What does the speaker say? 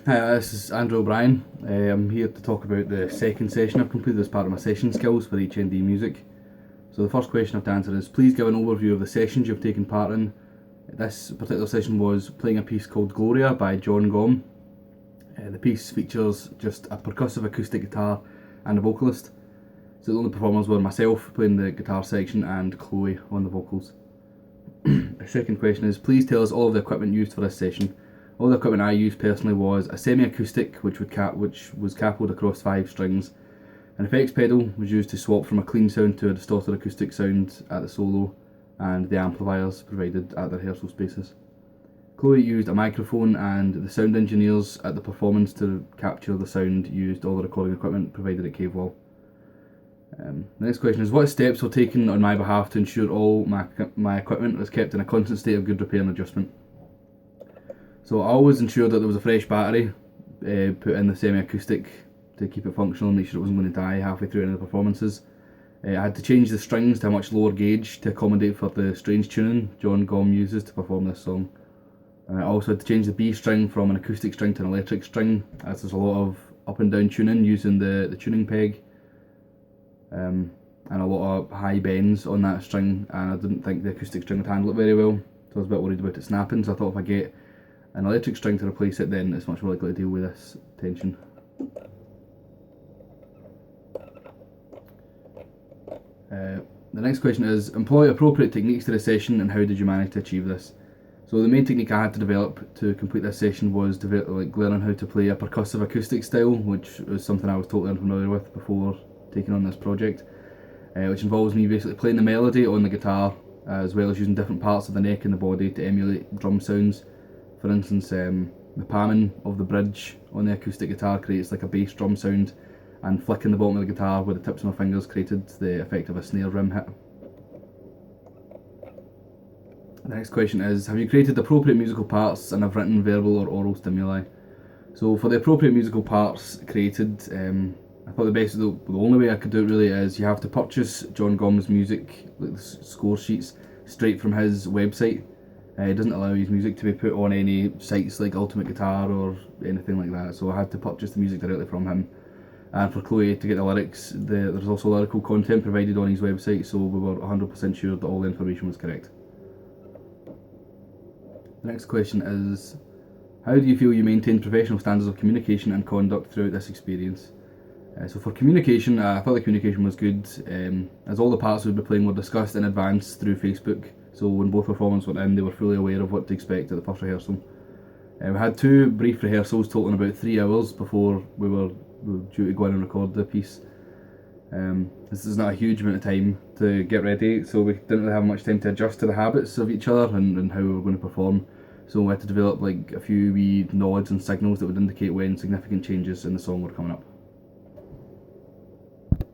Hi, this is Andrew O'Brien. I'm here to talk about the second session I've completed as part of my session skills for HND Music. So the first question I have to answer is, please give an overview of the sessions you've taken part in. This particular session was playing a piece called Gloria by Jon Gomm. The piece features just a percussive acoustic guitar and a vocalist. So the only performers were myself playing the guitar section and Chloe on the vocals. The second question is, please tell us all of the equipment used for this session. All the equipment I used personally was a semi-acoustic which was capoed across 5 strings. An effects pedal was used to swap from a clean sound to a distorted acoustic sound at the solo, and the amplifiers provided at the rehearsal spaces. Chloe used a microphone, and the sound engineers at the performance to capture the sound used all the recording equipment provided at Cave Wall. The next question is, what steps were taken on my behalf to ensure all my equipment was kept in a constant state of good repair and adjustment? So I always ensured that there was a fresh battery put in the semi-acoustic to keep it functional and make sure it wasn't going to die halfway through any of the performances. I had to change the strings to a much lower gauge to accommodate for the strange tuning Jon Gomm uses to perform this song. I also had to change the B string from an acoustic string to an electric string, as there's a lot of up and down tuning using the tuning peg. And a lot of high bends on that string, and I didn't think the acoustic string would handle it very well, so I was a bit worried about it snapping. So I thought if I get an electric string to replace it, then it's much more likely to deal with this tension. The next question is, employ appropriate techniques to the session, and how did you manage to achieve this? So the main technique I had to develop to complete this session was learning how to play a percussive acoustic style, which was something I was totally unfamiliar with before taking on this project, which involves me basically playing the melody on the guitar as well as using different parts of the neck and the body to emulate drum sounds. For instance, the palming of the bridge on the acoustic guitar creates like a bass drum sound, and flicking the bottom of the guitar with the tips of my fingers created the effect of a snare rim hit. The next question is, have you created appropriate musical parts and have written verbal or oral stimuli? So for the appropriate musical parts created, I thought the only way I could do it really is you have to purchase Jon Gomm's music, like the score sheets, straight from his website. It doesn't allow his music to be put on any sites like Ultimate Guitar or anything like that, so I had to purchase the music directly from him. And for Chloe to get the lyrics, there's also lyrical content provided on his website, so we were 100% sure that all the information was correct. The next question is, how do you feel you maintained professional standards of communication and conduct throughout this experience? So for communication, I thought the communication was good, as all the parts we'd be playing were discussed in advance through Facebook, so when both performances went in, they were fully aware of what to expect at the first rehearsal. We had 2 brief rehearsals totaling about 3 hours before we were due to go in and record the piece. This is not a huge amount of time to get ready, so we didn't really have much time to adjust to the habits of each other and how we were going to perform. So we had to develop like a few wee nods and signals that would indicate when significant changes in the song were coming up.